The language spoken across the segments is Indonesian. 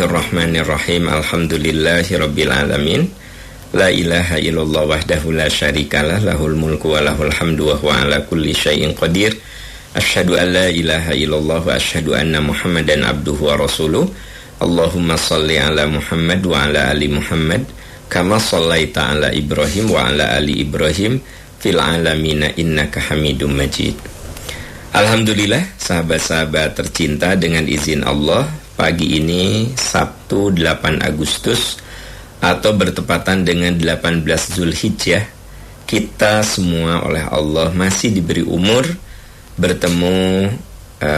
Bismillahirrahmanirrahim. Alhamdulillahirabbil alamin. La ilaha illallah wahdahu la syarikalah, lahul mulku wa lahul hamdu wa huwa ala kulli syai'in qadir. Asyhadu an la ilaha illallah wa asyhadu anna Muhammadan abduhu wa rasuluh. Allahumma shalli ala Muhammad wa ala ali Muhammad kama shallaita ala Ibrahim wa ala ali Ibrahim fil alamina innaka Hamidum Majid. Alhamdulillah, sahabat-sahabat tercinta, dengan izin Allah, pagi ini Sabtu 8 Agustus atau bertepatan dengan 18 Zulhijjah, kita semua oleh Allah masih diberi umur bertemu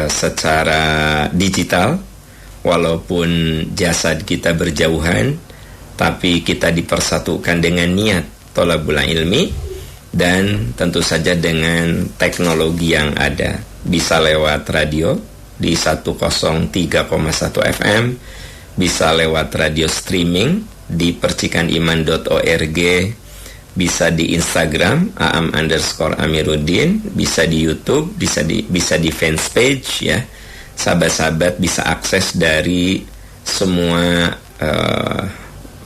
secara digital. Walaupun jasad kita berjauhan, tapi kita dipersatukan dengan niat thalabul ilmi, dan tentu saja dengan teknologi yang ada. Bisa lewat radio di 103,1 FM, bisa lewat radio streaming di percikaniman.org, bisa di Instagram @aam_amiruddin, bisa di YouTube, bisa di fanpage ya. Sahabat-sahabat bisa akses dari semua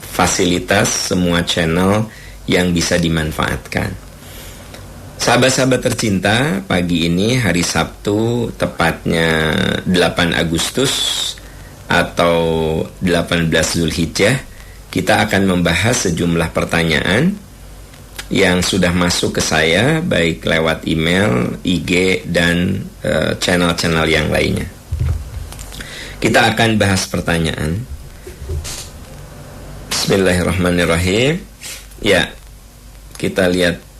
fasilitas, semua channel yang bisa dimanfaatkan. Sahabat-sahabat tercinta, pagi ini hari Sabtu, tepatnya 8 Agustus atau 18 Zulhijjah, kita akan membahas sejumlah pertanyaan yang sudah masuk ke saya, baik lewat email, IG, dan channel-channel yang lainnya. Kita akan bahas pertanyaan. Bismillahirrahmanirrahim. Ya, kita lihat.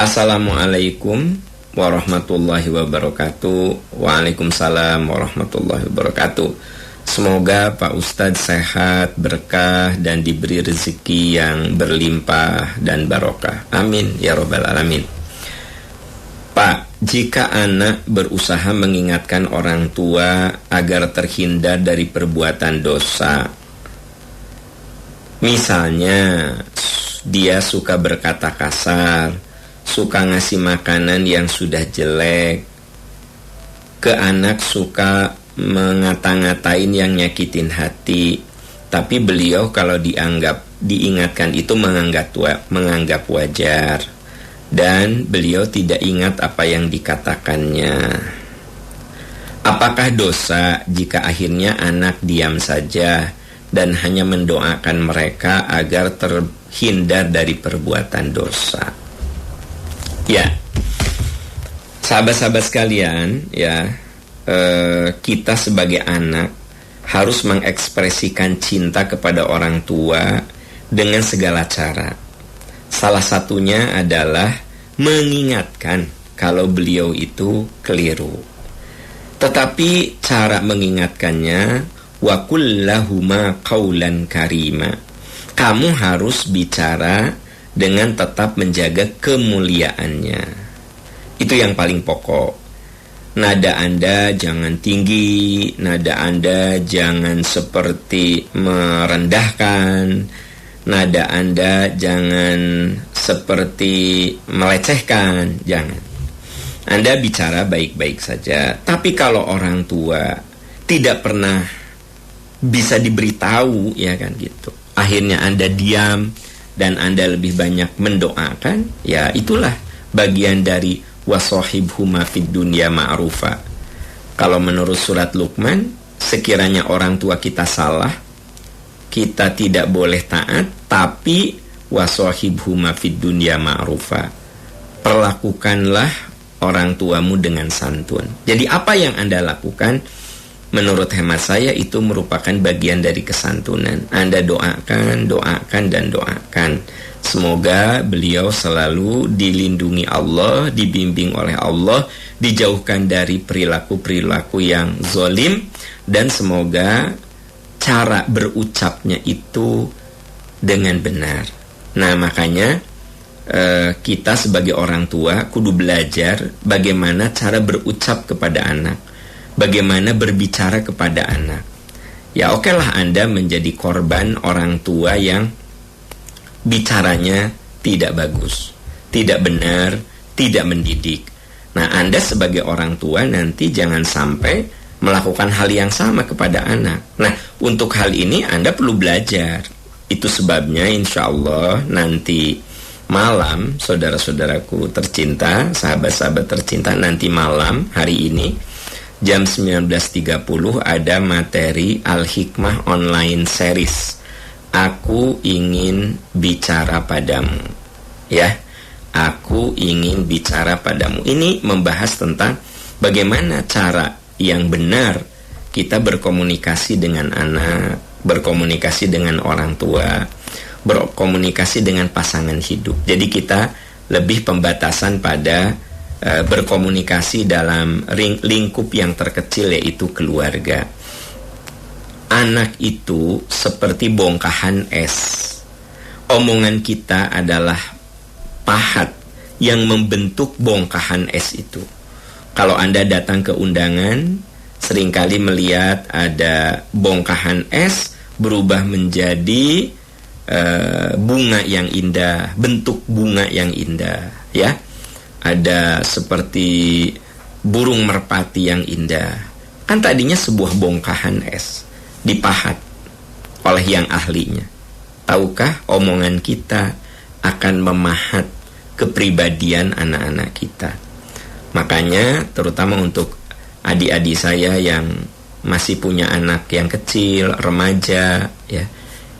Assalamualaikum warahmatullahi wabarakatuh. Waalaikumsalam warahmatullahi wabarakatuh. Semoga Pak Ustadz sehat, berkah, dan diberi rezeki yang berlimpah dan barokah. Amin ya robbal alamin. Pak, jika anak berusaha mengingatkan orang tua agar terhindar dari perbuatan dosa, misalnya dia suka berkata kasar, suka ngasih makanan yang sudah jelek, ke anak suka mengata-ngatain yang nyakitin hati, tapi beliau kalau diingatkan itu menganggap wajar, dan beliau tidak ingat apa yang dikatakannya. Apakah dosa jika akhirnya anak diam saja dan hanya mendoakan mereka agar terhindar dari perbuatan dosa? Ya, sahabat-sahabat sekalian, ya, kita sebagai anak harus mengekspresikan cinta kepada orang tua dengan segala cara. Salah satunya adalah mengingatkan kalau beliau itu keliru. Tetapi cara mengingatkannya, wa kullahuma qaulan karima. Kamu harus bicara dengan tetap menjaga kemuliaannya. Itu yang paling pokok. Nada Anda jangan tinggi, nada Anda jangan seperti merendahkan, nada Anda jangan seperti melecehkan, jangan. Anda bicara baik-baik saja. Tapi kalau orang tua tidak pernah bisa diberitahu, ya kan gitu, akhirnya Anda diam dan Anda lebih banyak mendoakan, ya itulah bagian dari wasahibhuma fid dunya ma'rufa. Kalau menurut surat Luqman, sekiranya orang tua kita salah, kita tidak boleh taat, tapi wasahibhuma fid dunya ma'rufa. Perlakukanlah orang tuamu dengan santun. Jadi apa yang Anda lakukan, menurut hemat saya itu merupakan bagian dari kesantunan. Anda doakan, dan doakan. Semoga beliau selalu dilindungi Allah, dibimbing oleh Allah, dijauhkan dari perilaku-perilaku yang zalim, dan semoga cara berucapnya itu dengan benar. Nah, makanya kita sebagai orang tua kudu belajar bagaimana cara berucap kepada anak, bagaimana berbicara kepada anak. Ya oke lah Anda menjadi korban orang tua yang bicaranya tidak bagus, tidak benar, tidak mendidik. Nah, Anda sebagai orang tua nanti jangan sampai melakukan hal yang sama kepada anak. Nah, untuk hal ini Anda perlu belajar. Itu sebabnya insya Allah nanti malam, saudara-saudaraku tercinta, sahabat-sahabat tercinta, nanti malam hari ini jam 19.30 ada materi Al-Hikmah Online Series. Aku ingin bicara padamu. Ya, aku ingin bicara padamu. Ini membahas tentang bagaimana cara yang benar kita berkomunikasi dengan anak, berkomunikasi dengan orang tua, berkomunikasi dengan pasangan hidup. Jadi kita lebih pembatasan pada berkomunikasi dalam lingkup yang terkecil, yaitu keluarga. Anak itu seperti bongkahan es. Omongan kita adalah pahat yang membentuk bongkahan es itu. Kalau Anda datang ke undangan, seringkali melihat ada bongkahan es berubah menjadi bunga yang indah, bentuk bunga yang indah, ya. Ada seperti burung merpati yang indah. Kan tadinya sebuah bongkahan es, dipahat oleh yang ahlinya. Tahukah omongan kita akan memahat kepribadian anak-anak kita? Makanya terutama untuk adik-adik saya yang masih punya anak yang kecil, remaja, ya,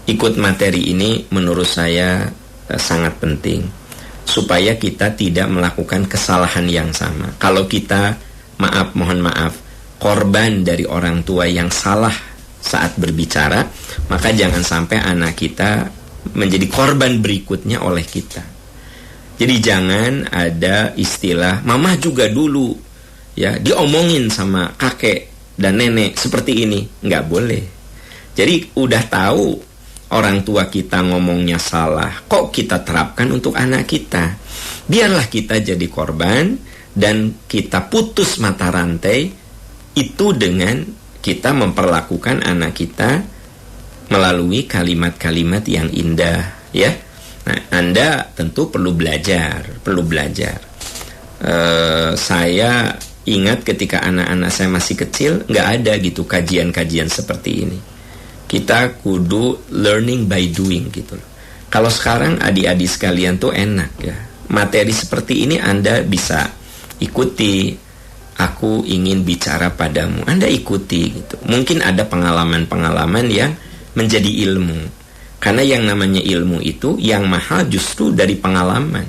ikut materi ini menurut saya sangat penting supaya kita tidak melakukan kesalahan yang sama. Kalau kita mohon maaf, korban dari orang tua yang salah saat berbicara, maka jangan sampai anak kita menjadi korban berikutnya oleh kita. Jadi jangan ada istilah mama juga dulu, ya, diomongin sama kakek dan nenek seperti ini. Nggak boleh. Jadi udah tahu orang tua kita ngomongnya salah, kok kita terapkan untuk anak kita? Biarlah kita jadi korban dan kita putus mata rantai itu dengan kita memperlakukan anak kita melalui kalimat-kalimat yang indah, ya. Nah, Anda tentu perlu belajar. Saya ingat ketika anak-anak saya masih kecil, nggak ada gitu kajian-kajian seperti ini. Kita kudu learning by doing gitu loh. Kalau sekarang adik-adik sekalian tuh enak ya, materi seperti ini Anda bisa ikuti. Aku ingin bicara padamu, Anda ikuti gitu. Mungkin ada pengalaman-pengalaman yang menjadi ilmu. Karena yang namanya ilmu itu yang mahal justru dari pengalaman.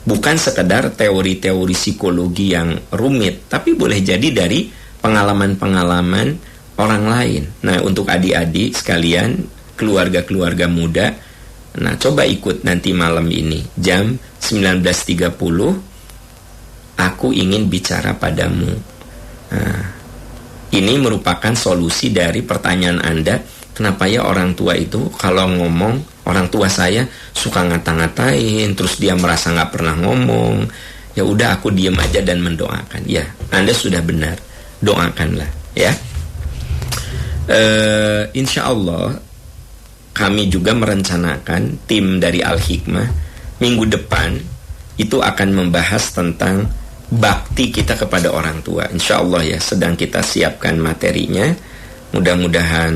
Bukan sekedar teori-teori psikologi yang rumit, tapi boleh jadi dari pengalaman-pengalaman orang lain. Nah, untuk adik-adik sekalian, keluarga-keluarga muda, nah coba ikut nanti malam ini jam 19.30. Aku ingin bicara padamu. Nah, ini merupakan solusi dari pertanyaan Anda. Kenapa ya orang tua itu kalau ngomong, orang tua saya suka ngata-ngatain, terus dia merasa nggak pernah ngomong. Ya udah aku diam aja dan mendoakan. Ya, Anda sudah benar, doakanlah, ya. Insya Allah kami juga merencanakan tim dari Al-Hikmah minggu depan itu akan membahas tentang bakti kita kepada orang tua. Insya Allah ya, sedang kita siapkan materinya. Mudah-mudahan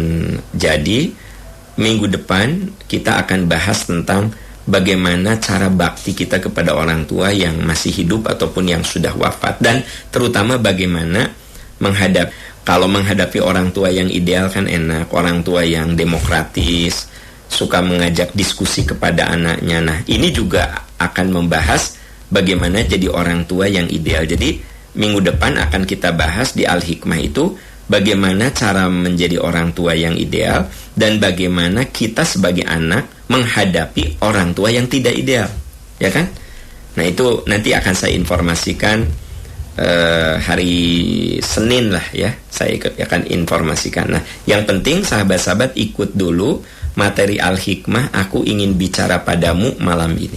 jadi minggu depan kita akan bahas tentang bagaimana cara bakti kita kepada orang tua yang masih hidup ataupun yang sudah wafat, dan terutama bagaimana kalau menghadapi orang tua yang ideal kan enak, orang tua yang demokratis, suka mengajak diskusi kepada anaknya. Nah, ini juga akan membahas bagaimana jadi orang tua yang ideal. Jadi minggu depan akan kita bahas di Al-Hikmah itu bagaimana cara menjadi orang tua yang ideal dan bagaimana kita sebagai anak menghadapi orang tua yang tidak ideal, ya kan? Nah, itu nanti akan saya informasikan hari Senin lah ya. Saya akan informasikan. Nah, yang penting sahabat-sahabat ikut dulu materi Al-Hikmah Aku Ingin Bicara Padamu malam ini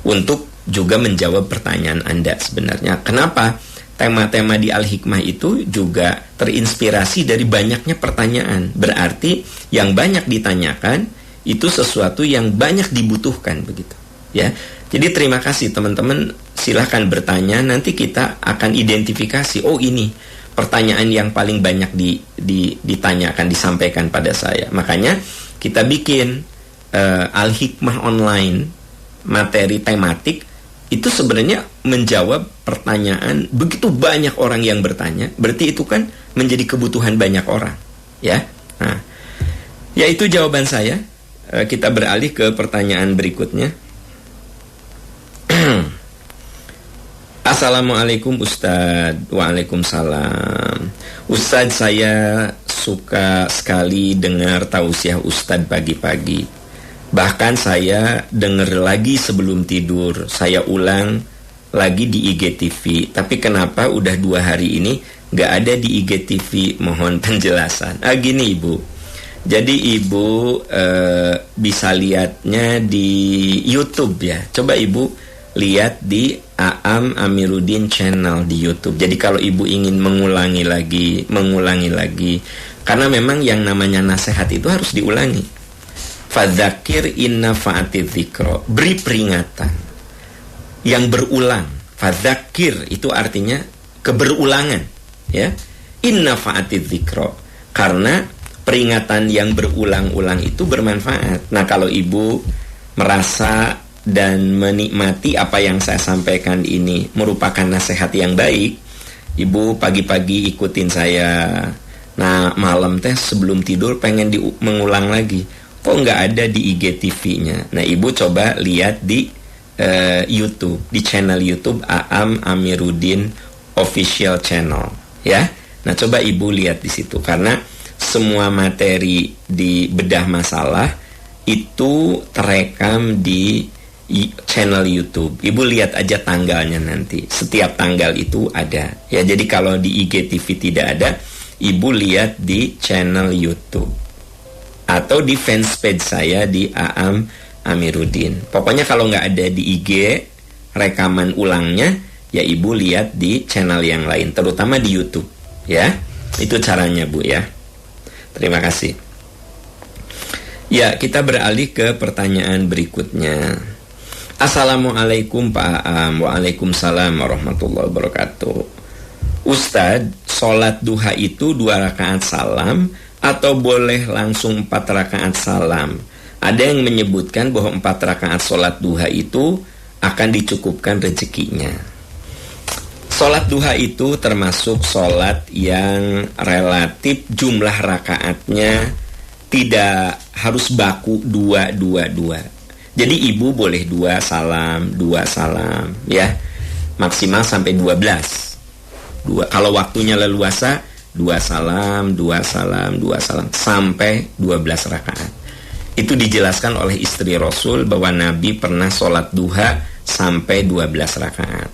untuk juga menjawab pertanyaan Anda sebenarnya. Kenapa? Tema-tema di Al-Hikmah itu juga terinspirasi dari banyaknya pertanyaan. Berarti yang banyak ditanyakan itu sesuatu yang banyak dibutuhkan begitu, ya. Jadi terima kasih teman-teman, silahkan bertanya, nanti kita akan identifikasi, oh ini pertanyaan yang paling banyak ditanyakan, disampaikan pada saya. Makanya kita bikin Al-Hikmah online, materi tematik, itu sebenarnya menjawab pertanyaan begitu banyak orang yang bertanya. Berarti itu kan menjadi kebutuhan banyak orang, ya. Nah, ya itu jawaban saya. Kita beralih ke pertanyaan berikutnya. Assalamualaikum Ustadz. Waalaikumsalam. Ustadz, saya suka sekali dengar tausiah Ustadz pagi-pagi. Bahkan saya dengar lagi sebelum tidur. Saya ulang lagi di IGTV. Tapi kenapa udah 2 hari ini gak ada di IGTV? Mohon penjelasan. Gini Ibu. Jadi Ibu bisa lihatnya di YouTube ya. Coba Ibu lihat di Aam Amiruddin channel di YouTube. Jadi kalau Ibu ingin mengulangi lagi, karena memang yang namanya nasihat itu harus diulangi. Fadzakir inna fa'atidz dzikra, beri peringatan yang berulang. Fadzakir itu artinya keberulangan, ya. Inna fa'atidz dzikra, karena peringatan yang berulang-ulang itu bermanfaat. Nah, kalau Ibu merasa dan menikmati apa yang saya sampaikan ini merupakan nasihat yang baik, Ibu pagi-pagi ikutin saya. Nah, malam teh sebelum tidur pengen mengulang lagi. Kok nggak ada di IGTV-nya? Nah, Ibu coba lihat di YouTube, di channel YouTube Aam Amiruddin Official Channel, ya. Nah, coba Ibu lihat di situ, karena semua materi di bedah masalah itu terekam di channel YouTube. Ibu lihat aja tanggalnya nanti. Setiap tanggal itu ada. Ya, jadi kalau di IGTV tidak ada, Ibu lihat di channel YouTube atau di fanspage saya di Aam Amiruddin. Pokoknya kalau nggak ada di IG rekaman ulangnya, ya Ibu lihat di channel yang lain, terutama di YouTube. Ya, itu caranya Bu ya. Terima kasih. Ya, kita beralih ke pertanyaan berikutnya. Assalamualaikum Pak Aam. Waalaikumsalam warahmatullahi wabarakatuh. Ustadz, sholat duha itu 2 rakaat salam atau boleh langsung 4 rakaat salam? Ada yang menyebutkan bahwa 4 rakaat sholat duha itu akan dicukupkan rezekinya. Sholat duha itu termasuk sholat yang relatif jumlah rakaatnya tidak harus baku 2. Jadi Ibu boleh 2 salam, ya. Maksimal sampai 12. Kalau waktunya leluasa, 2 salam sampai 12 rakaat. Itu dijelaskan oleh istri Rasul bahwa Nabi pernah sholat duha sampai 12 rakaat.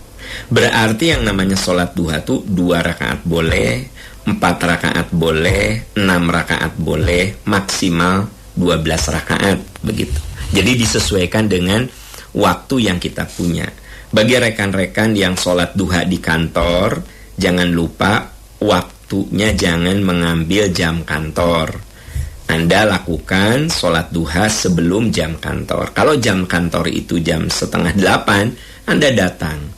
Berarti yang namanya sholat duha tuh 2 rakaat boleh, 4 rakaat boleh, 6 rakaat boleh, maksimal 12 rakaat, begitu. Jadi disesuaikan dengan waktu yang kita punya. Bagi rekan-rekan yang sholat duha di kantor, jangan lupa waktunya jangan mengambil jam kantor. Anda lakukan sholat duha sebelum jam kantor. Kalau jam kantor itu jam 7:30, Anda datang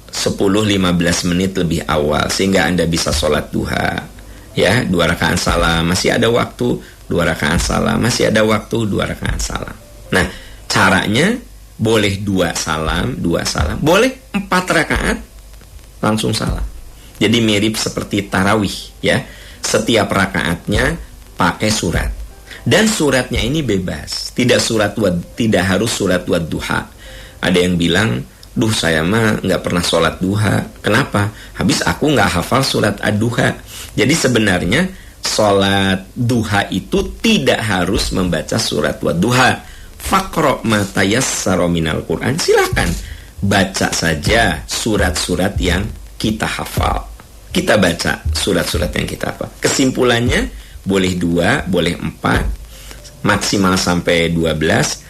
10-15 menit lebih awal, sehingga Anda bisa sholat duha. Ya, 2 rakaat salam, masih ada waktu. 2 rakaat salam, masih ada waktu. 2 rakaat salam. Nah, caranya boleh 2 salam, boleh 4 rakaat langsung salam. Jadi mirip seperti tarawih, ya. Setiap rakaatnya pakai surat. Dan suratnya ini bebas, tidak harus surat wadduha. Ada yang bilang, duh saya mah nggak pernah sholat duha. Kenapa? Habis aku nggak hafal surat ad-duha. Jadi sebenarnya sholat duha itu tidak harus membaca surat wadduha. Faqra ma tayassara minal Qur'an. Silakan baca saja surat-surat yang kita hafal. Kita baca surat-surat yang kita hafal. Kesimpulannya, boleh 2, boleh 4, maksimal sampai 12.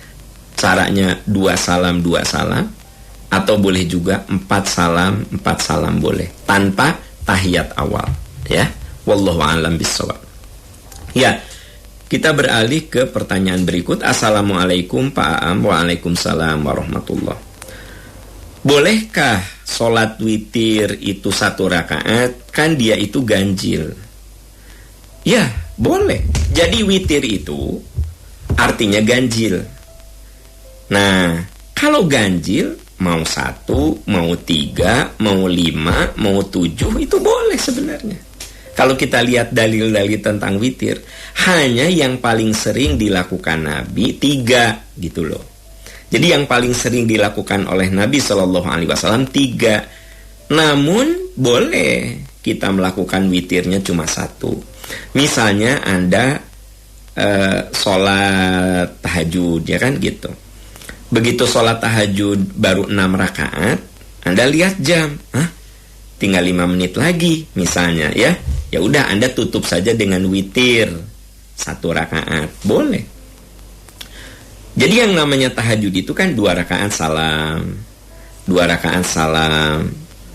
Caranya 2 salam, atau boleh juga 4 salam boleh, tanpa tahiyat awal, ya. Wallahu a'lam bishawab. Ya, kita beralih ke pertanyaan berikut. Assalamualaikum Pak Aam. Waalaikumsalam warahmatullah. Bolehkah sholat witir itu 1 rakaat, kan dia itu ganjil. Ya, boleh. Jadi witir itu artinya ganjil. Nah, kalau ganjil, mau 1, mau 3, mau 5, mau 7, itu boleh sebenarnya. Kalau kita lihat dalil-dalil tentang witir, hanya yang paling sering dilakukan Nabi 3 gitu loh. Jadi yang paling sering dilakukan oleh Nabi SAW 3. Namun boleh kita melakukan witirnya cuma 1. Misalnya Anda sholat tahajud, ya kan gitu. Begitu sholat tahajud baru 6 rakaat, Anda lihat jam, tinggal 5 menit lagi misalnya, ya. Ya udah, Anda tutup saja dengan witir 1 rakaat, boleh. Jadi yang namanya tahajud itu kan 2 rakaat salam, 2 rakaat salam,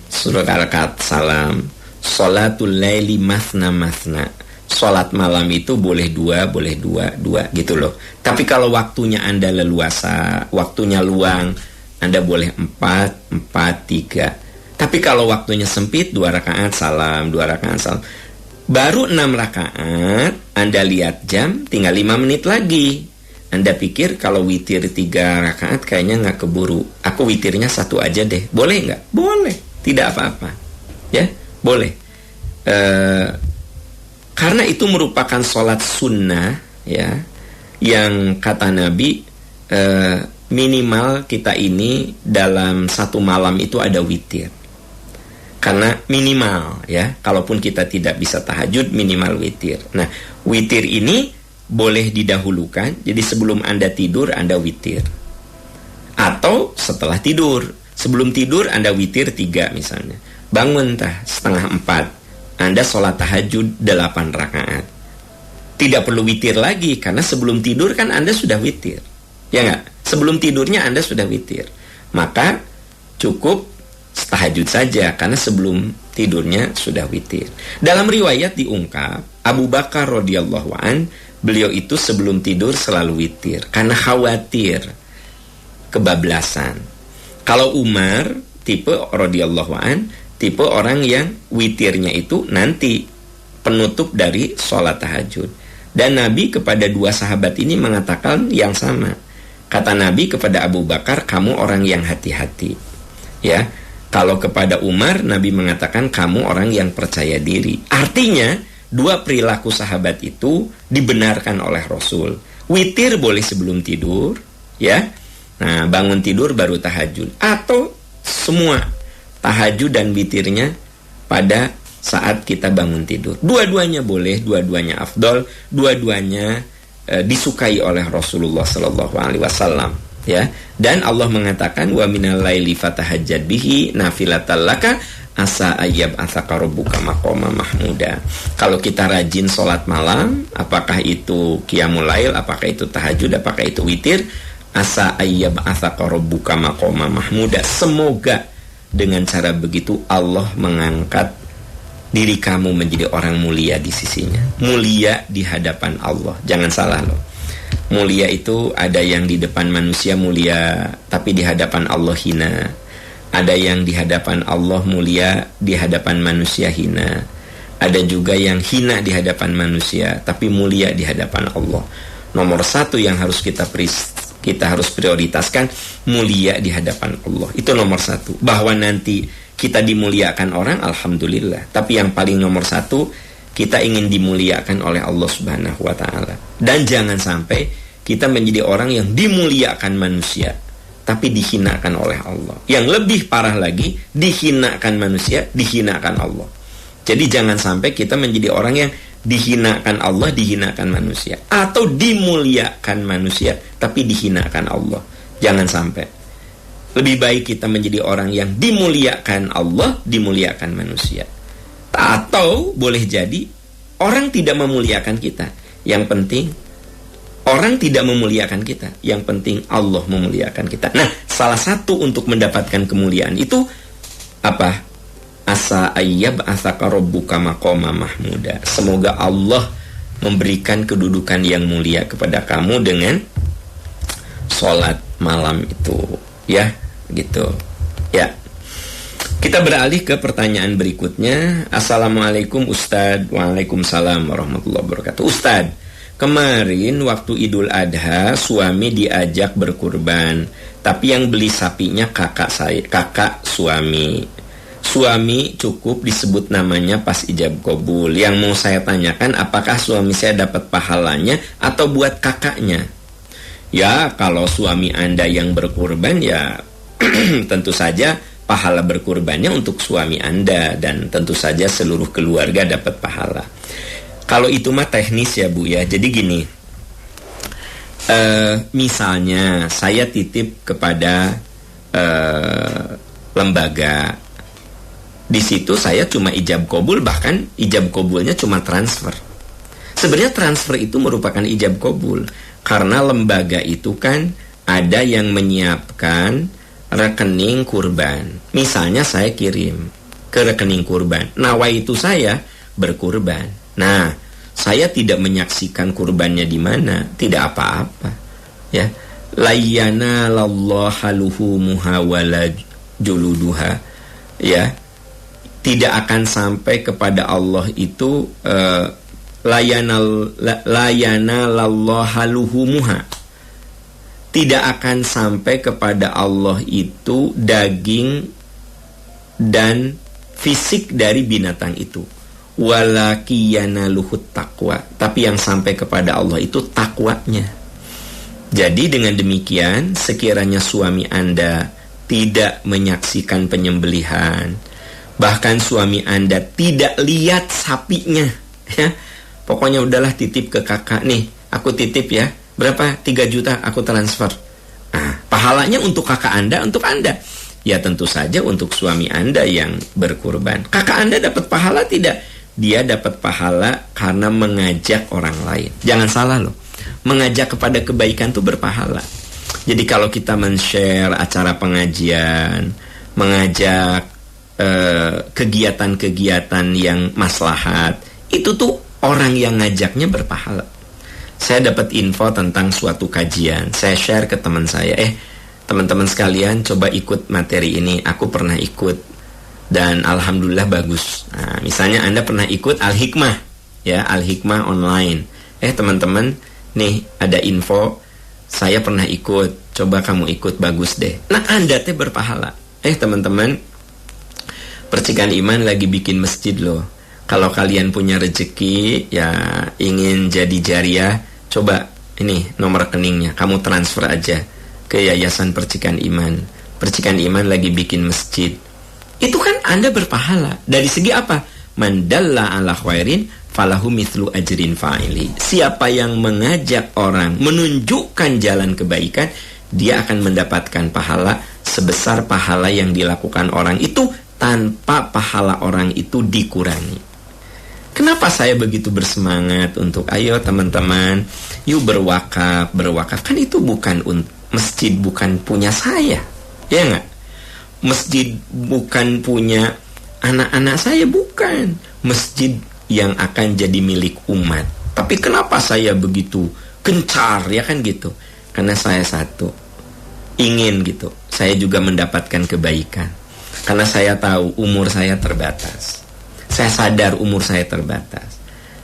1 rakaat salam. Sholatul laili masna masna. Sholat malam itu boleh 2, boleh 2 gitu loh. Tapi kalau waktunya Anda leluasa, waktunya luang, Anda boleh 4, 3. Tapi kalau waktunya sempit, 2 rakaat salam, 2 rakaat salam. Baru 6 rakaat, Anda lihat jam, tinggal 5 menit lagi. Anda pikir kalau witir 3 rakaat kayaknya nggak keburu. Aku witirnya 1 aja deh. Boleh nggak? Boleh. Tidak apa-apa. Ya, boleh. Karena itu merupakan sholat sunnah, ya, yang kata Nabi minimal kita ini dalam 1 malam itu ada witir. Karena minimal, ya, kalaupun kita tidak bisa tahajud, minimal witir. Nah, witir ini boleh didahulukan. Jadi sebelum Anda tidur, Anda witir. Atau setelah tidur. Sebelum tidur, Anda witir 3 misalnya. Bangun setengah 4. Anda sholat tahajud 8 rakaat. Tidak perlu witir lagi, karena sebelum tidur kan Anda sudah witir. Ya nggak? Sebelum tidurnya Anda sudah witir. Maka cukup tahajud saja, karena sebelum tidurnya sudah witir. Dalam riwayat diungkap, Abu Bakar radhiyallahu an, beliau itu sebelum tidur selalu witir, karena khawatir kebablasan. Kalau Umar, tipe radhiyallahu an, tipe orang yang witirnya itu nanti penutup dari sholat tahajud. Dan Nabi kepada 2 sahabat ini mengatakan yang sama. Kata Nabi kepada Abu Bakar, kamu orang yang hati-hati. Ya, kalau kepada Umar, Nabi mengatakan kamu orang yang percaya diri. Artinya 2 perilaku sahabat itu dibenarkan oleh Rasul. Witir boleh sebelum tidur, ya. Nah, bangun tidur baru tahajud. Atau semua tahajud dan witirnya pada saat kita bangun tidur. Dua-duanya boleh, dua-duanya afdol, dua-duanya disukai oleh Rasulullah sallallahu alaihi wasallam, ya. Dan Allah mengatakan wa minal laili fatahajjad bihi nafilatal laka asa ayyab asaka rabbuka maqama mahmuda. Kalau kita rajin sholat malam, apakah itu qiyamul lail, apakah itu tahajud, apakah itu witir, asa ayyab asaka rabbuka maqama mahmuda. Semoga dengan cara begitu Allah mengangkat diri kamu menjadi orang mulia di sisinya. Mulia di hadapan Allah. Jangan salah loh. Mulia itu ada yang di depan manusia mulia, tapi di hadapan Allah hina. Ada yang di hadapan Allah mulia, di hadapan manusia hina. Ada juga yang hina di hadapan manusia, tapi mulia di hadapan Allah. Nomor 1 yang harus kita harus prioritaskan, mulia di hadapan Allah. Itu nomor 1. Bahwa nanti kita dimuliakan orang, alhamdulillah. Tapi yang paling nomor 1, kita ingin dimuliakan oleh Allah Subhanahu wa ta'ala. Dan jangan sampai kita menjadi orang yang dimuliakan manusia, tapi dihinakan oleh Allah. Yang lebih parah lagi, dihinakan manusia, dihinakan Allah. Jadi jangan sampai kita menjadi orang yang dihinakan Allah, dihinakan manusia. Atau dimuliakan manusia, tapi dihinakan Allah. Jangan sampai. Lebih baik kita menjadi orang yang dimuliakan Allah, dimuliakan manusia. Atau boleh jadi orang tidak memuliakan kita. Yang penting orang tidak memuliakan kita. Yang penting Allah memuliakan kita. Nah, salah satu untuk mendapatkan kemuliaan itu apa? Asa ayyab asaka rabbuka maqama mahmuda. Semoga Allah memberikan kedudukan yang mulia kepada kamu dengan sholat malam itu. Ya, gitu. Ya. Kita beralih ke pertanyaan berikutnya. Assalamualaikum Ustadz. Waalaikumsalam warahmatullahi wabarakatuh. Ustadz, kemarin waktu Idul Adha suami diajak berkurban, tapi yang beli sapinya kakak suami. Suami cukup disebut namanya pas ijab qabul. Yang mau saya tanyakan, apakah suami saya dapat pahalanya atau buat kakaknya? Ya, kalau suami Anda yang berkurban ya tentu saja pahala berkurbannya untuk suami Anda, dan tentu saja seluruh keluarga dapat pahala. Kalau itu mah teknis ya Bu ya. Jadi gini, misalnya saya titip kepada lembaga, di situ saya cuma ijab qabul, bahkan ijab qabulnya cuma transfer. Sebenarnya transfer itu merupakan ijab qabul, karena lembaga itu kan ada yang menyiapkan rekening kurban. Misalnya saya kirim ke rekening kurban, nawaitu saya berkurban. Nah, saya tidak menyaksikan kurbannya di mana, tidak apa-apa. Ya, layyana lallaha luhumuha wala juluduha. Ya, tidak akan sampai kepada Allah itu layana lallaha luhumuha. Tidak akan sampai kepada Allah itu daging dan fisik dari binatang itu. Walakiyana luhut taqwa. Tapi yang sampai kepada Allah itu takwanya. Jadi dengan demikian, sekiranya suami Anda tidak menyaksikan penyembelihan, bahkan suami Anda tidak lihat sapinya, ya, pokoknya udahlah titip ke kakak nih, aku titip ya, berapa? 3 juta aku transfer. Nah, pahalanya untuk kakak Anda, untuk Anda. Ya tentu saja untuk suami Anda yang berkurban. Kakak Anda dapat pahala tidak? Dia dapat pahala karena mengajak orang lain. Jangan salah loh, mengajak kepada kebaikan itu berpahala. Jadi kalau kita men-share acara pengajian, mengajak kegiatan-kegiatan yang maslahat, itu tuh orang yang ngajaknya berpahala. Saya dapat info tentang suatu kajian, saya share ke teman saya, teman-teman sekalian coba ikut materi ini, aku pernah ikut dan alhamdulillah bagus. Nah, misalnya Anda pernah ikut Al-Hikmah, ya, Al-Hikmah online. Teman-teman, nih ada info, saya pernah ikut, coba kamu ikut, bagus deh. Nah, Anda teh berpahala. Teman-teman, Percikan Iman lagi bikin masjid loh. Kalau kalian punya rezeki, ya ingin jadi jariah, coba ini nomor rekeningnya, kamu transfer aja ke Yayasan Percikan Iman. Percikan Iman lagi bikin masjid. Itu kan Anda berpahala. Dari segi apa? Man dalla ala khairin falahu mithlu ajrin fa'ili. Siapa yang mengajak orang, menunjukkan jalan kebaikan, dia akan mendapatkan pahala sebesar pahala yang dilakukan orang itu tanpa pahala orang itu dikurangi. Kenapa saya begitu bersemangat untuk ayo teman-teman, yuk berwakaf. Kan itu bukan masjid, bukan punya saya, ya nggak? Masjid bukan punya anak-anak saya, bukan. Masjid yang akan jadi milik umat. Tapi kenapa saya begitu gencar, ya kan gitu? Karena saya satu, ingin gitu, saya juga mendapatkan kebaikan. Karena saya tahu umur saya terbatas. Saya sadar umur saya terbatas.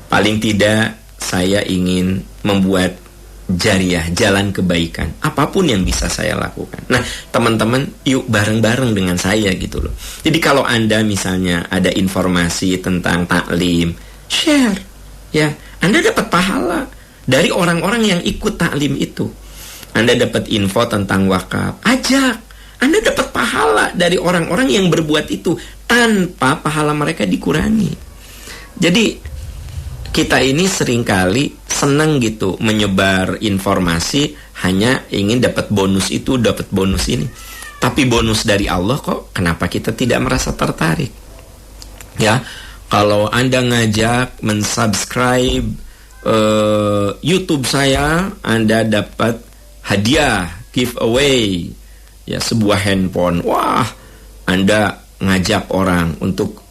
Paling tidak saya ingin membuat jariah, jalan kebaikan, apapun yang bisa saya lakukan. Nah, teman-teman, yuk bareng-bareng dengan saya gitu loh. Jadi kalau Anda misalnya ada informasi tentang taklim, share, ya. Anda dapat pahala dari orang-orang yang ikut taklim itu. Anda dapat info tentang wakaf, ajak. Anda dapat pahala dari orang-orang yang berbuat itu tanpa pahala mereka dikurangi. Jadi kita ini seringkali senang gitu menyebar informasi, hanya ingin dapat bonus itu, dapat bonus ini. Tapi bonus dari Allah kok, kenapa kita tidak merasa tertarik? Ya, kalau Anda ngajak mensubscribe YouTube saya, Anda dapat hadiah, giveaway, ya, sebuah handphone. Wah, Anda ngajak orang untuk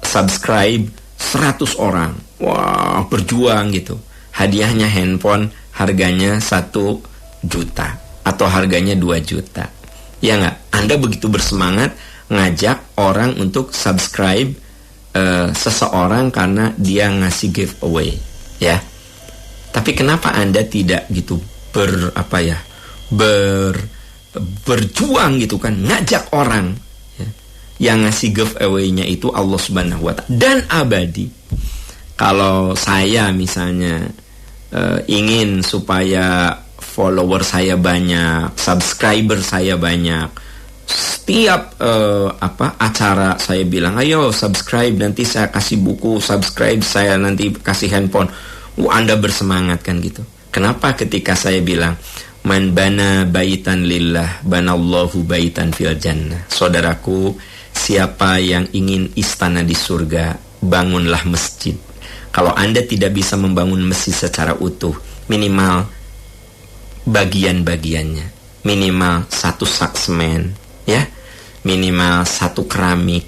subscribe 100 orang. Wah, berjuang gitu. Hadiahnya handphone harganya 1 juta atau harganya 2 juta. Ya nggak? Anda begitu bersemangat ngajak orang untuk subscribe seseorang karena dia ngasih giveaway, ya. Tapi kenapa Anda tidak gitu berjuang gitu kan, ngajak orang, ya, yang ngasih giveaway-nya itu Allah Subhanahu wa Ta'ala dan abadi. Kalau saya misalnya ingin supaya follower saya banyak, subscriber saya banyak, setiap acara saya bilang, ayo subscribe, nanti saya kasih buku, subscribe saya nanti kasih handphone. Anda bersemangat kan gitu. Kenapa ketika saya bilang man bana baitan lillah banallahu baitan fil jannah? Saudaraku, siapa yang ingin istana di surga, bangunlah masjid. Kalau Anda tidak bisa membangun masjid secara utuh, minimal bagian-bagiannya, minimal 1 sak semen, ya, minimal 1 keramik,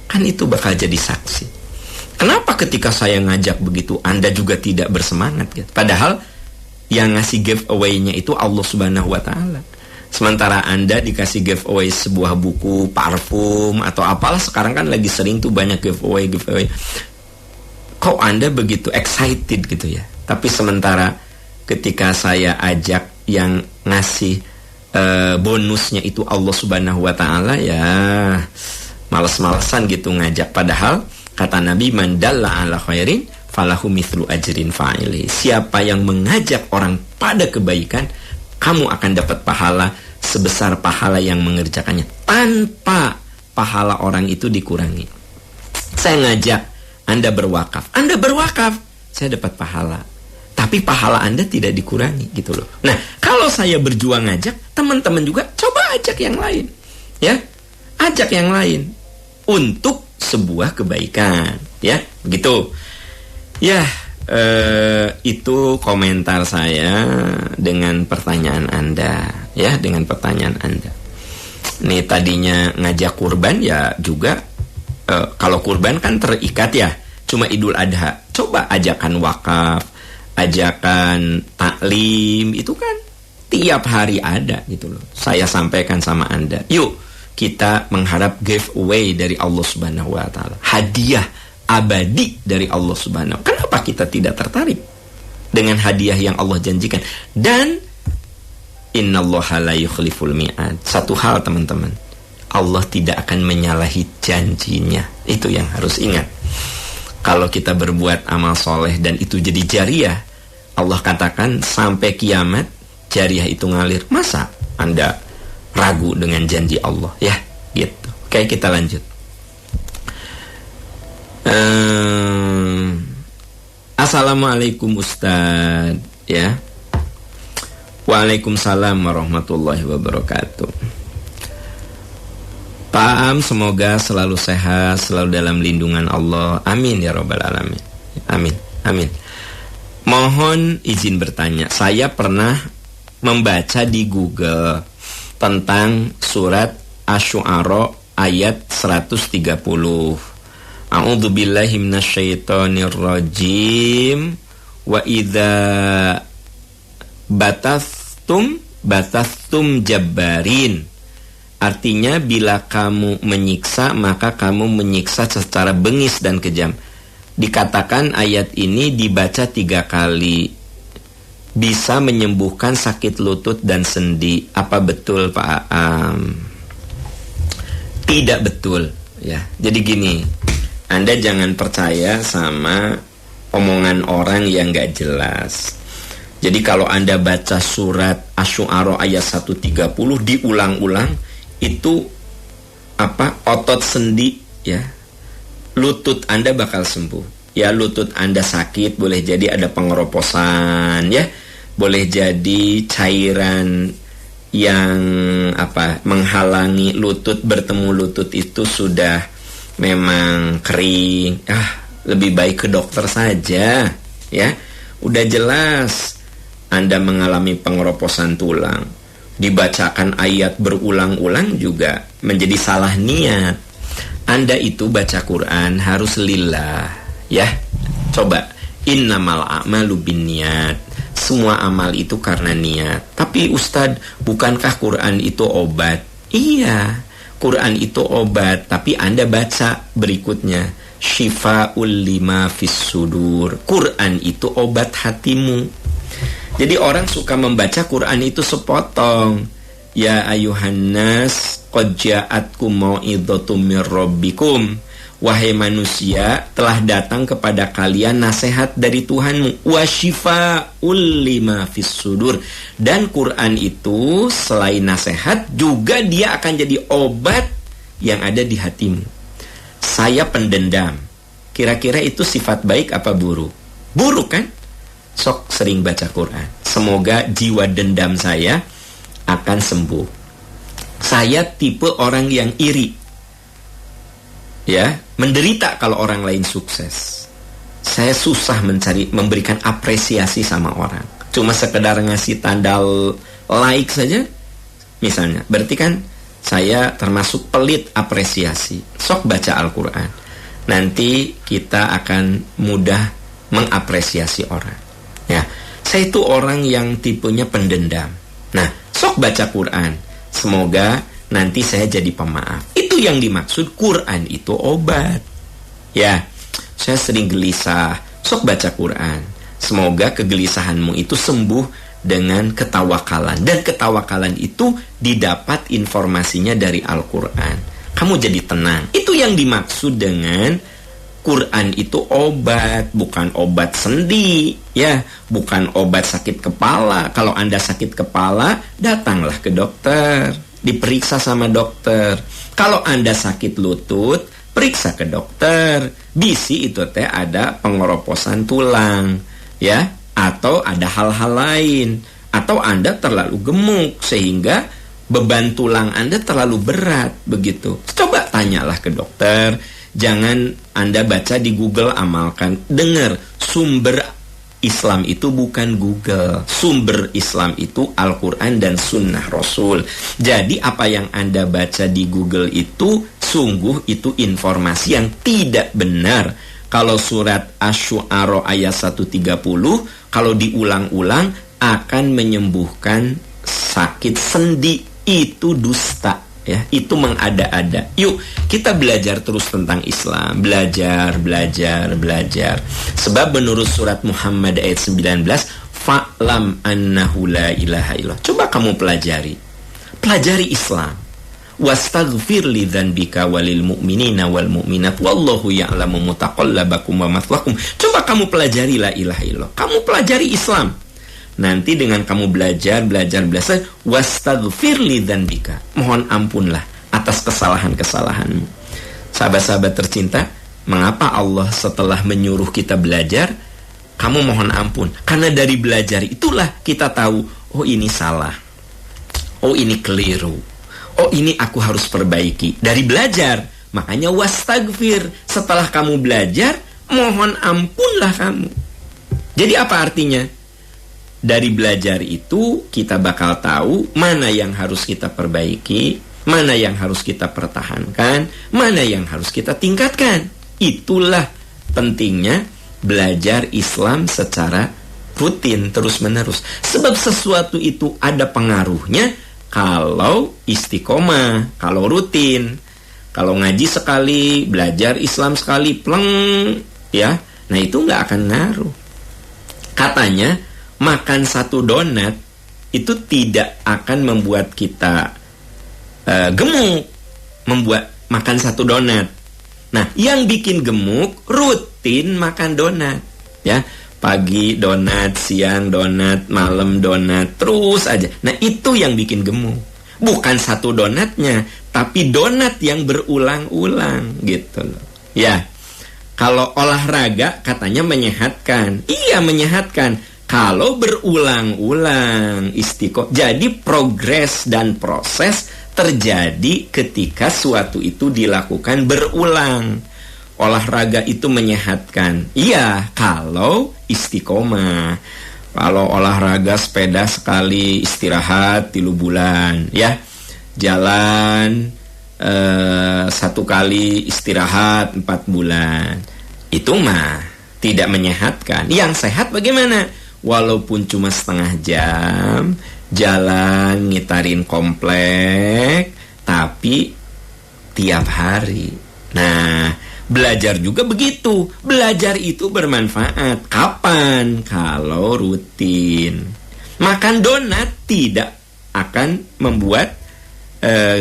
kan itu bakal jadi saksi. Kenapa ketika saya ngajak begitu Anda juga tidak bersemangat gitu? Padahal yang ngasih giveaway-nya itu Allah Subhanahu wa Ta'ala. Sementara Anda dikasih giveaway sebuah buku, parfum atau apalah, sekarang kan lagi sering tuh banyak giveaway. Kok Anda begitu excited gitu ya? Tapi sementara ketika saya ajak yang ngasih bonusnya itu Allah Subhanahu wa Ta'ala, ya males-malesan gitu ngajak. Padahal kata Nabi, man dalla ala khairin falahu mithlu ajrin fa'ili. Siapa yang mengajak orang pada kebaikan, kamu akan dapat pahala sebesar pahala yang mengerjakannya, tanpa pahala orang itu dikurangi. Saya ngajak Anda berwakaf, saya dapat pahala, tapi pahala Anda tidak dikurangi gitu loh. Nah, kalau saya berjuang ngajak, teman-teman juga coba ajak yang lain, ya, ajak yang lain untuk sebuah kebaikan, ya, begitu. Ya, itu komentar saya dengan pertanyaan Anda, ya, dengan pertanyaan Anda. Nih tadinya ngajak kurban, ya juga kalau kurban kan terikat ya, cuma Idul Adha. Coba ajakan wakaf, ajakan taklim, itu kan tiap hari ada gitu loh. Saya sampaikan sama Anda, yuk kita mengharap giveaway dari Allah Subhanahu wa Ta'ala, hadiah abadi dari Allah Subhanahu. Kenapa kita tidak tertarik dengan hadiah yang Allah janjikan? Dan innallaha la yukhliful mi'ad. Satu hal teman-teman, Allah tidak akan menyalahi janjinya. Itu yang harus ingat. Kalau kita berbuat amal soleh dan itu jadi jariah, Allah katakan sampai kiamat jariah itu ngalir. Masa Anda ragu dengan janji Allah, ya gitu. Oke, kita lanjut. Assalamualaikum Ustaz, ya. Waalaikumsalam warahmatullahi wabarakatuh. Pak Am semoga selalu sehat, selalu dalam lindungan Allah. Amin ya rabbal alamin. Amin, amin. Mohon izin bertanya, saya pernah membaca di Google tentang surat Asy-Syu'ara ayat 130. A'udzubillahi minasyaitonirrajim. Wa idza batastum jabbarin. Artinya bila kamu menyiksa, maka kamu menyiksa secara bengis dan kejam. Dikatakan ayat ini dibaca 3 kali bisa menyembuhkan sakit lutut dan sendi. Apa betul Pak Am? Tidak betul, ya. Jadi gini, Anda jangan percaya sama omongan orang yang gak jelas. Jadi kalau Anda baca surat Asy-Syu'ara ayat 130 diulang-ulang, itu otot sendi, ya, lutut Anda bakal sembuh. Ya, lutut Anda sakit, boleh jadi ada pengeroposan, ya, boleh jadi cairan yang menghalangi lutut bertemu lutut itu sudah memang kering. Lebih baik ke dokter saja, ya. Udah jelas Anda mengalami pengeroposan tulang, dibacakan ayat berulang-ulang juga menjadi salah niat. Anda itu baca Quran harus lillah, ya. Coba, innamal a'malu binniyat. Semua amal itu karena niat. Tapi Ustadz, bukankah Quran itu obat? Iya, Quran itu obat, tapi Anda baca berikutnya, Syifa'ul lima fis sudur. Quran itu obat hatimu. Jadi orang suka membaca Quran itu sepotong. Ya ayuhan nas, qad ja'atkum mau'idhatum mir rabbikum. Wahai manusia, telah datang kepada kalian nasihat dari Tuhanmu. Wa syifa'ul lima fis sudur. Dan Quran itu selain nasihat, juga dia akan jadi obat yang ada di hatimu. Saya pendendam. Kira-kira itu sifat baik apa buruk? Buruk kan? Sok sering baca Quran. Semoga jiwa dendam saya akan sembuh. Saya tipe orang yang iri. Ya, menderita kalau orang lain sukses. Saya susah memberikan apresiasi sama orang. Cuma sekedar ngasih tanda like saja, misalnya. Berarti kan saya termasuk pelit apresiasi. Sok baca Al-Quran. Nanti kita akan mudah mengapresiasi orang. Ya, saya itu orang yang tipenya pendendam. Nah, sok baca Quran. Semoga nanti saya jadi pemaaf. Itu yang dimaksud Quran itu obat. Ya, saya sering gelisah. Sok baca Quran. Semoga kegelisahanmu itu sembuh dengan ketawakalan. Dan ketawakalan itu didapat informasinya dari Al-Quran. Kamu jadi tenang. Itu yang dimaksud dengan Quran itu obat, bukan obat sendi, ya, bukan obat sakit kepala. Kalau Anda sakit kepala, datanglah ke dokter, diperiksa sama dokter. Kalau Anda sakit lutut, periksa ke dokter. Bisi itu teh ada pengeroposan tulang, ya, atau ada hal-hal lain, atau Anda terlalu gemuk sehingga beban tulang Anda terlalu berat, begitu. Coba tanyalah ke dokter. Jangan Anda baca di Google, amalkan. Dengar, sumber Islam itu bukan Google. Sumber Islam itu Al-Quran dan Sunnah Rasul. Jadi apa yang Anda baca di Google itu sungguh itu informasi yang tidak benar. Kalau surat Asy-Syu'ara ayat 130, kalau diulang-ulang akan menyembuhkan sakit sendi, itu dusta. Ya, itu mengada-ada. Yuk, kita belajar terus tentang Islam. Belajar. Sebab menurut surat Muhammad ayat 19, fa'lam annahu la ilaha illallah. Coba kamu pelajari. Pelajari Islam. Wastaghfir li dzanbika walil mu'minina wal mu'minat wallahu ya'lamu mutaqallabakum wa mathwakum. Coba kamu pelajari la ilaha illallah. Kamu pelajari Islam. Nanti dengan kamu belajar, wastaghfir li dzanbika. Mohon ampunlah atas kesalahan-kesalahanmu. Sahabat-sahabat tercinta, mengapa Allah setelah menyuruh kita belajar, kamu mohon ampun? Karena dari belajar itulah kita tahu, oh ini salah, oh ini keliru, oh ini aku harus perbaiki. Dari belajar, makanya wastaghfir. Setelah kamu belajar, mohon ampunlah kamu. Jadi apa artinya? Dari belajar itu kita bakal tahu mana yang harus kita perbaiki, mana yang harus kita pertahankan, mana yang harus kita tingkatkan. Itulah pentingnya belajar Islam secara rutin, terus-menerus. Sebab sesuatu itu ada pengaruhnya kalau istiqomah, kalau rutin. Kalau ngaji sekali, belajar Islam sekali, pleng, ya, nah itu nggak akan ngaruh. Katanya makan satu donat itu tidak akan membuat kita gemuk. Makan satu donat. Nah, yang bikin gemuk rutin makan donat, ya. Pagi donat, siang donat, malam donat, terus aja. Nah, itu yang bikin gemuk. Bukan satu donatnya, tapi donat yang berulang-ulang gitu loh. Ya. Kalau olahraga katanya menyehatkan. Iya, menyehatkan. Kalau berulang-ulang istiqomah, jadi progres dan proses terjadi ketika suatu itu dilakukan berulang. Olahraga itu menyehatkan. Iya, kalau istiqomah. Kalau olahraga sepeda sekali, istirahat 3 bulan, ya. Jalan 1 kali, istirahat 4 bulan. Itu mah tidak menyehatkan. Yang sehat bagaimana? Walaupun cuma setengah jam jalan ngitarin komplek, tapi tiap hari. Nah, belajar juga begitu. Belajar itu bermanfaat. Kapan? Kalau rutin. Makan donat tidak akan membuat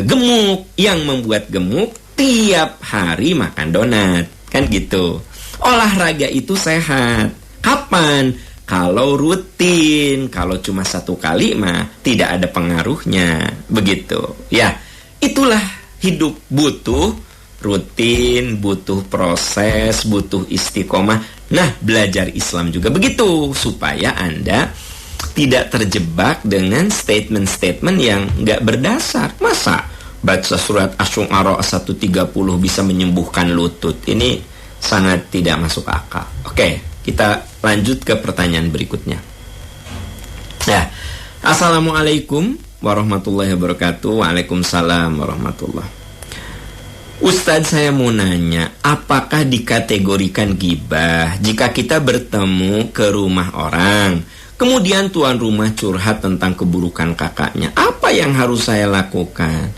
gemuk. Yang membuat gemuk tiap hari makan donat. Kan gitu. Olahraga itu sehat. Kapan? Kalau rutin. Kalau cuma 1 kali mah tidak ada pengaruhnya. Begitu. Ya, itulah hidup. Butuh rutin, butuh proses, butuh istiqomah. Nah, belajar Islam juga begitu, supaya Anda tidak terjebak dengan statement-statement yang nggak berdasar. Masa baca surat Asy-Syu'ara 130 bisa menyembuhkan lutut? Ini sangat tidak masuk akal. Oke, kita lanjut ke pertanyaan berikutnya. Ya, Assalamualaikum warahmatullahi wabarakatuh. Waalaikumsalam warahmatullahi. Ustadz, saya mau nanya, apakah dikategorikan ghibah jika kita bertemu ke rumah orang, kemudian tuan rumah curhat tentang keburukan kakaknya? Apa yang harus saya lakukan?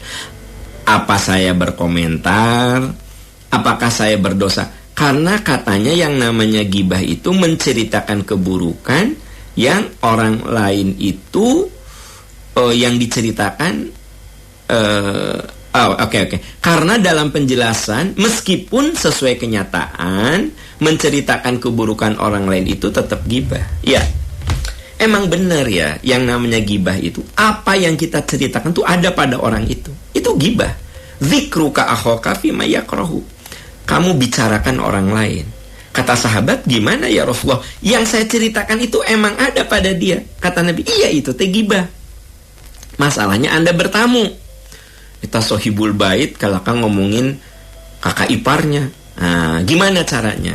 Apa saya berkomentar? Apakah saya berdosa? Karena katanya yang namanya ghibah itu menceritakan keburukan yang orang lain itu yang diceritakan. Oke. Karena dalam penjelasan, meskipun sesuai kenyataan, menceritakan keburukan orang lain itu tetap ghibah. Ya, emang benar ya, yang namanya ghibah itu, apa yang kita ceritakan itu ada pada orang itu. Itu ghibah. Dzikruka akhaka fima yakrahu. Kamu bicarakan orang lain. Kata sahabat, gimana ya Rasulullah? Yang saya ceritakan itu emang ada pada dia. Kata Nabi, iya itu teh ghibah. Masalahnya Anda bertamu. Kita sohibul bait, kalau kan ngomongin kakak iparnya. Nah, gimana caranya?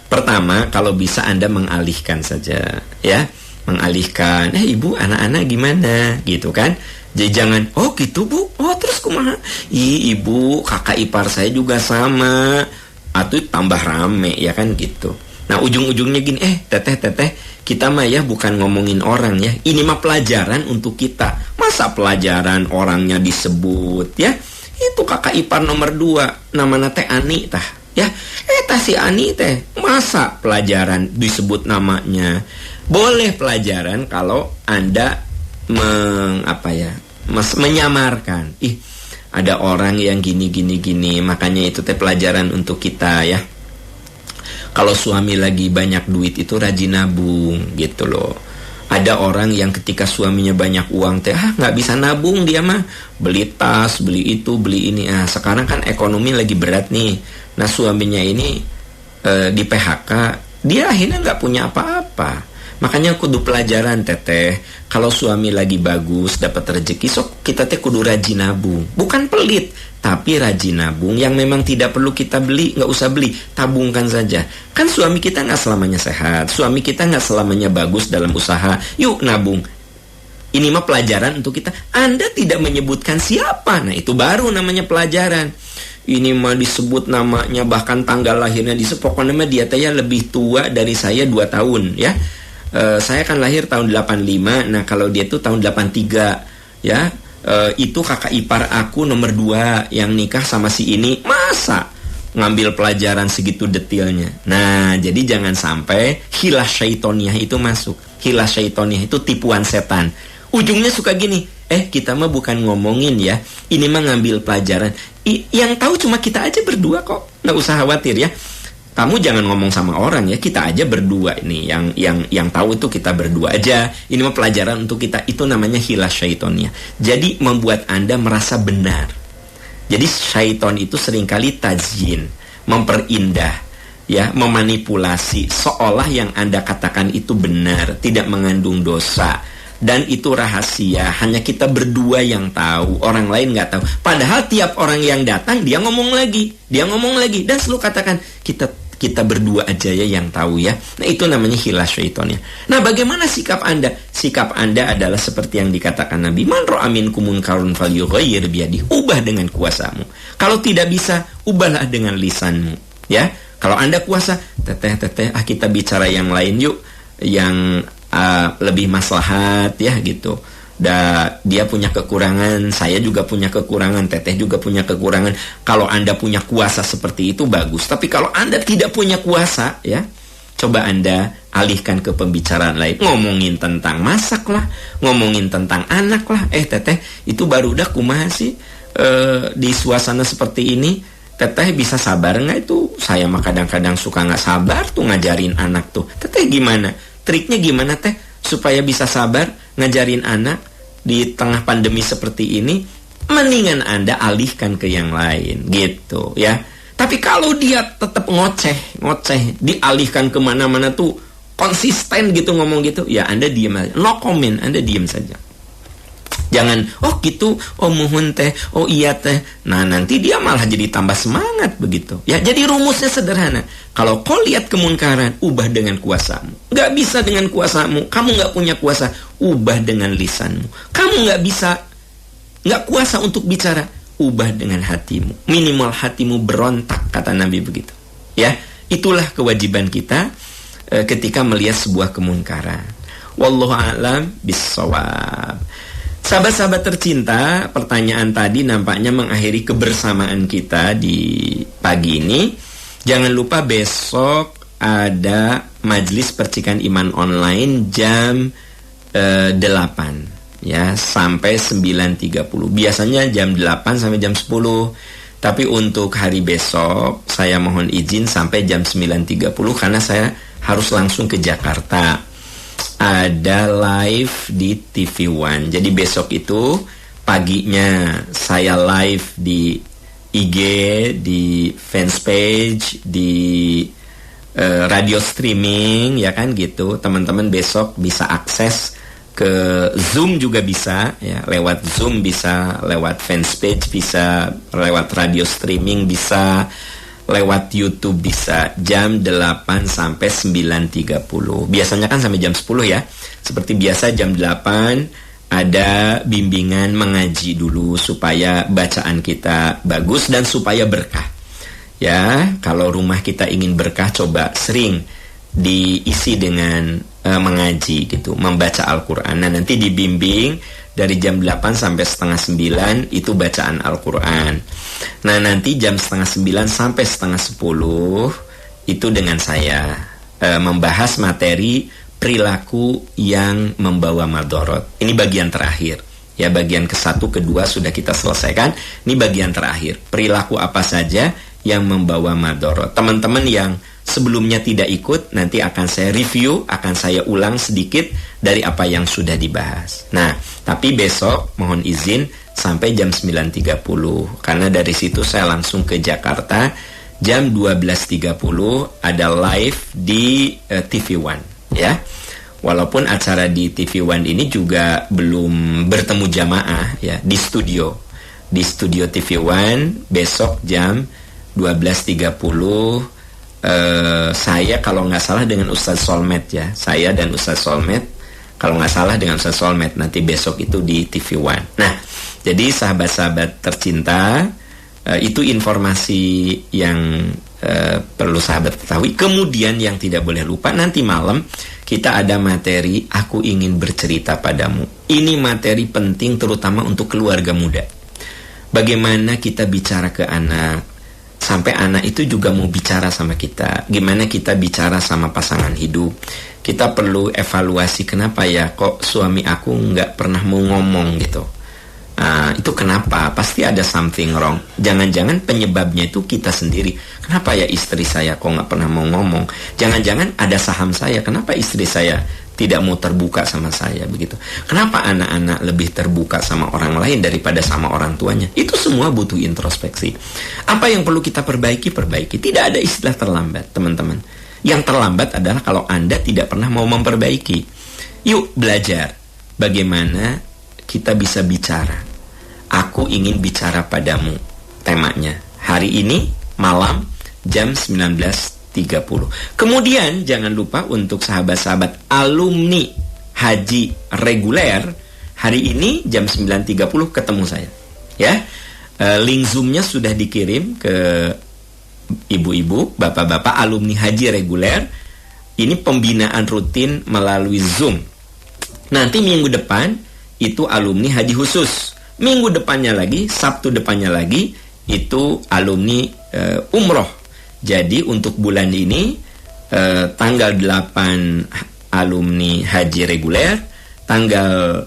Pertama, kalau bisa Anda mengalihkan saja, ya, mengalihkan. Ibu, anak-anak gimana, gitu kan? Jadi jangan, oh gitu bu, oh terus kumaha? Ibu, kakak ipar saya juga sama. Atau tambah rame, ya kan gitu. Nah, ujung-ujungnya gini, teteh, kita mah ya bukan ngomongin orang ya. Ini mah pelajaran untuk kita. Masa pelajaran orangnya disebut ya? Itu kakak ipar nomor 2, namanya teh Ani tah. Ya, tah si Ani teh. Masa pelajaran disebut namanya? Boleh pelajaran kalau Anda menyamarkan. Ada orang yang gini. Makanya itu teh pelajaran untuk kita ya. Kalau suami lagi banyak duit itu rajin nabung gitu loh. Ada orang yang ketika suaminya banyak uang teh nggak bisa nabung, dia mah beli tas, beli itu, beli ini. Sekarang kan ekonomi lagi berat nih. Nah suaminya ini di PHK, dia akhirnya nggak punya apa-apa. Makanya kudu pelajaran teteh. Kalau suami lagi bagus, dapat rezeki, sok kita teh kudu rajin nabung. Bukan pelit, tapi rajin nabung. Yang memang tidak perlu kita beli, nggak usah beli, tabungkan saja. Kan suami kita nggak selamanya sehat, suami kita nggak selamanya bagus dalam usaha. Yuk nabung. Ini mah pelajaran untuk kita. Anda tidak menyebutkan siapa, nah itu baru namanya pelajaran. Ini mah disebut namanya, bahkan tanggal lahirnya disebut. Pokoknya mah dia teh lebih tua dari saya 2 tahun ya. Saya kan lahir tahun 85. Nah kalau dia tuh tahun 83 ya. Itu kakak ipar aku nomor 2 yang nikah sama si ini. Masa ngambil pelajaran segitu detailnya? Nah jadi jangan sampai hilah syaitoniyah itu masuk. Hilah syaitoniyah itu tipuan setan. Ujungnya suka gini, kita mah bukan ngomongin ya, ini mah ngambil pelajaran. Yang tahu cuma kita aja berdua kok, nggak usah khawatir ya. Kamu jangan ngomong sama orang ya, kita aja berdua ini. Yang tahu itu kita berdua aja. Ini mah pelajaran untuk kita. Itu namanya hilah syaitonnya. Jadi membuat Anda merasa benar. Jadi syaiton itu seringkali tajin, memperindah, ya, memanipulasi seolah yang Anda katakan itu benar, tidak mengandung dosa. Dan itu rahasia, hanya kita berdua yang tahu, orang lain nggak tahu. Padahal tiap orang yang datang dia ngomong lagi, dan selalu katakan kita berdua aja ya yang tahu ya. Nah itu namanya hilah syaitonnya. Nah bagaimana sikap Anda? Sikap Anda adalah seperti yang dikatakan Nabi, man ra'a minkum munkarun falyughayyir biyadihi. Ubah dengan kuasamu. Kalau tidak bisa, ubahlah dengan lisanmu. Ya, kalau Anda kuasa, teteh, kita bicara yang lain yuk, yang lebih maslahat ya gitu. Dia punya kekurangan, saya juga punya kekurangan, Teteh juga punya kekurangan. Kalau Anda punya kuasa seperti itu bagus. Tapi kalau Anda tidak punya kuasa, ya, coba Anda alihkan ke pembicaraan lain. Ngomongin tentang masak lah, ngomongin tentang anak lah. Teteh, itu baru udah kumaha sih di suasana seperti ini. Teteh bisa sabar nggak itu? Saya mah kadang-kadang suka nggak sabar tuh ngajarin anak tuh. Teteh gimana? Triknya gimana Teh supaya bisa sabar ngajarin anak di tengah pandemi seperti ini? Mendingan Anda alihkan ke yang lain gitu ya. Tapi kalau dia tetap ngoceh, dialihkan kemana-mana tuh konsisten gitu ngomong gitu, ya Anda diam aja, no comment, Anda diam saja. Jangan, oh gitu, oh mohon Teh, oh iya Teh. Nah nanti dia malah jadi tambah semangat begitu. Ya jadi rumusnya sederhana. Kalau kau lihat kemunkaran, ubah dengan kuasamu. Gak bisa dengan kuasamu, kamu gak punya kuasa, ubah dengan lisanmu. Kamu gak kuasa untuk bicara, ubah dengan hatimu. Minimal hatimu berontak, kata Nabi begitu. Ya, itulah kewajiban kita ketika melihat sebuah kemunkaran. Wallahu a'lam bissawab. Sahabat-sahabat tercinta, pertanyaan tadi nampaknya mengakhiri kebersamaan kita di pagi ini. Jangan lupa besok ada majelis percikan iman online jam 8 ya sampai 9.30. Biasanya jam 8 sampai jam 10. Tapi untuk hari besok saya mohon izin sampai jam 9.30 karena saya harus langsung ke Jakarta. Ada live di TV One. Jadi besok itu paginya saya live di IG, di fanspage, di radio streaming, ya kan gitu. Teman-teman besok bisa akses ke Zoom juga bisa, ya, lewat Zoom bisa, lewat fanspage bisa, lewat radio streaming bisa, lewat YouTube bisa, jam 8 sampai 9.30. Biasanya kan sampai jam 10 ya. Seperti biasa jam 8 ada bimbingan mengaji dulu supaya bacaan kita bagus dan supaya berkah. Ya, kalau rumah kita ingin berkah, coba sering diisi dengan mengaji gitu, membaca Al-Quran. Nah nanti dibimbing dari jam 8 sampai setengah 9 itu bacaan Al-Quran. Nah nanti jam setengah 9 sampai setengah 10 itu dengan saya membahas materi perilaku yang membawa madorot. Ini bagian terakhir. Ya, bagian ke-1, ke-2 sudah kita selesaikan. Ini bagian terakhir. Perilaku apa saja yang membawa madorot. Teman-teman yang sebelumnya tidak ikut, nanti akan saya review, akan saya ulang sedikit dari apa yang sudah dibahas. Nah, tapi besok mohon izin sampai jam 9.30 karena dari situ saya langsung ke Jakarta. Jam 12.30 ada live di TV One, ya. Walaupun acara di TV One ini juga belum bertemu jamaah, ya, di studio TV One besok jam 12.30. Saya kalau nggak salah dengan Ustadz Solmed, ya, saya dan Ustadz Solmed kalau nggak salah dengan Ustadz Solmed nanti besok itu di TV One. Nah, jadi sahabat-sahabat tercinta, itu informasi yang perlu sahabat ketahui. Kemudian yang tidak boleh lupa, nanti malam kita ada materi Aku Ingin Bercerita Padamu. Ini materi penting terutama untuk keluarga muda. Bagaimana kita bicara ke anak sampai anak itu juga mau bicara sama kita. Gimana kita bicara sama pasangan hidup. Kita perlu evaluasi, kenapa ya kok suami aku nggak pernah mau ngomong gitu. Itu kenapa? Pasti ada something wrong. Jangan-jangan penyebabnya itu kita sendiri. Kenapa ya istri saya kok nggak pernah mau ngomong? Jangan-jangan ada saham saya. Kenapa istri saya tidak mau terbuka sama saya begitu? Kenapa anak-anak lebih terbuka sama orang lain daripada sama orang tuanya? Itu semua butuh introspeksi. Apa yang perlu kita perbaiki? Tidak ada istilah terlambat, teman-teman. Yang terlambat adalah kalau Anda tidak pernah mau memperbaiki. Yuk belajar bagaimana kita bisa bicara. Aku ingin bicara padamu. Temanya hari ini malam jam 19.30. Kemudian jangan lupa untuk sahabat-sahabat alumni haji reguler, hari ini jam 9.30 ketemu saya. Ya, link Zoom-nya sudah dikirim ke ibu-ibu, bapak-bapak alumni haji reguler. Ini pembinaan rutin melalui Zoom. Nanti minggu depan itu alumni haji khusus. Minggu depannya lagi, Sabtu depannya lagi, itu alumni umroh. Jadi untuk bulan ini tanggal 8 alumni haji reguler, tanggal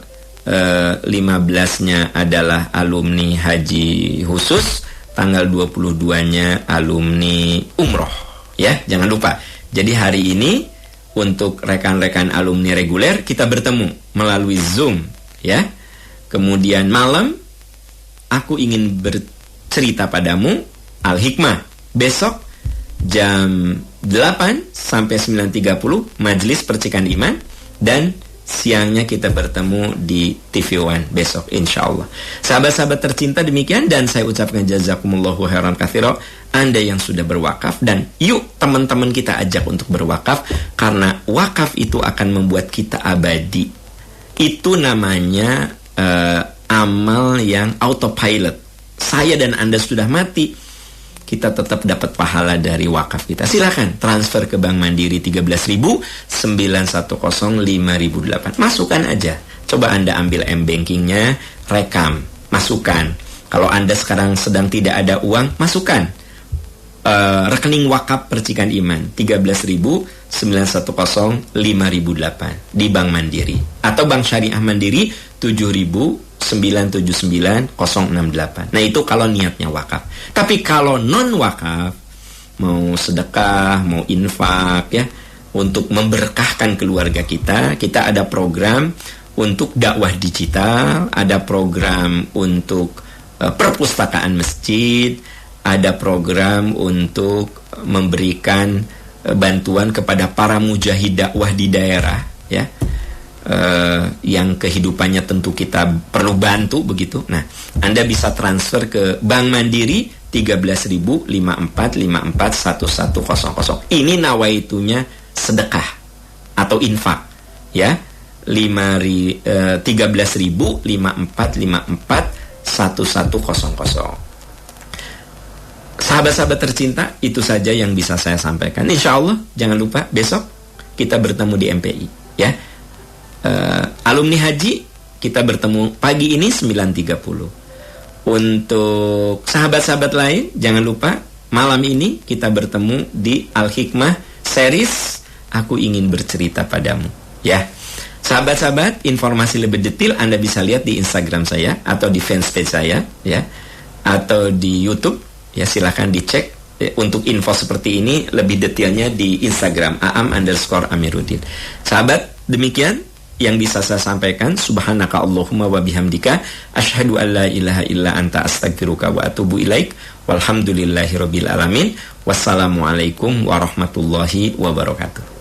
15-nya adalah alumni haji khusus, tanggal 22-nya alumni umroh. Ya, jangan lupa. Jadi hari ini untuk rekan-rekan alumni reguler kita bertemu melalui Zoom, ya. Kemudian malam aku ingin bercerita padamu Al-Hikmah. Besok jam 8 sampai 9.30 Majelis Percikan Iman, dan siangnya kita bertemu di TV One besok insyaallah. Sahabat-sahabat tercinta, demikian, dan saya ucapkan jazakumullahu khairan katsira Anda yang sudah berwakaf, dan yuk teman-teman kita ajak untuk berwakaf, karena wakaf itu akan membuat kita abadi. Itu namanya amal yang autopilot. Saya dan Anda sudah mati, kita tetap dapat pahala dari wakaf kita. Silakan transfer ke Bank Mandiri 13.910.5008. Masukkan aja. Coba Anda ambil M-Bankingnya, rekam, masukkan. Kalau Anda sekarang sedang tidak ada uang, masukkan rekening wakaf Percikan Iman 13.910.5008 di Bank Mandiri atau Bank Syariah Mandiri 7.979.068. Nah, itu kalau niatnya wakaf. Tapi kalau non wakaf, mau sedekah, mau infak, ya, untuk memberkahkan keluarga kita ada program untuk dakwah digital, ada program untuk perpustakaan masjid, ada program untuk memberikan bantuan kepada para mujahid dakwah di daerah, ya, yang kehidupannya tentu kita perlu bantu begitu. Nah, Anda bisa transfer ke Bank Mandiri 13.054.54.1100. Ini nawaitunya sedekah atau infak, ya. 13.054.54.1100. Sahabat-sahabat tercinta, itu saja yang bisa saya sampaikan. Insya Allah, jangan lupa besok kita bertemu di MPI, ya. Alumni haji kita bertemu pagi ini 9.30. Untuk sahabat-sahabat lain, jangan lupa malam ini kita bertemu di Al-Hikmah series Aku Ingin Bercerita Padamu, ya. Sahabat-sahabat, informasi lebih detail Anda bisa lihat di Instagram saya atau di fanspage saya, ya, atau di YouTube. Ya, silahkan dicek. Untuk info seperti ini lebih detailnya di Instagram @am_amiruddin. Sahabat, demikian yang bisa saya sampaikan. Subhanaka Allahumma wa bihamdika asyhadu an la ilaha illa anta astaghfiruka wa atubu ilaik. Walhamdulillahirabbil alamin. Wassalamualaikum warahmatullahi wabarakatuh.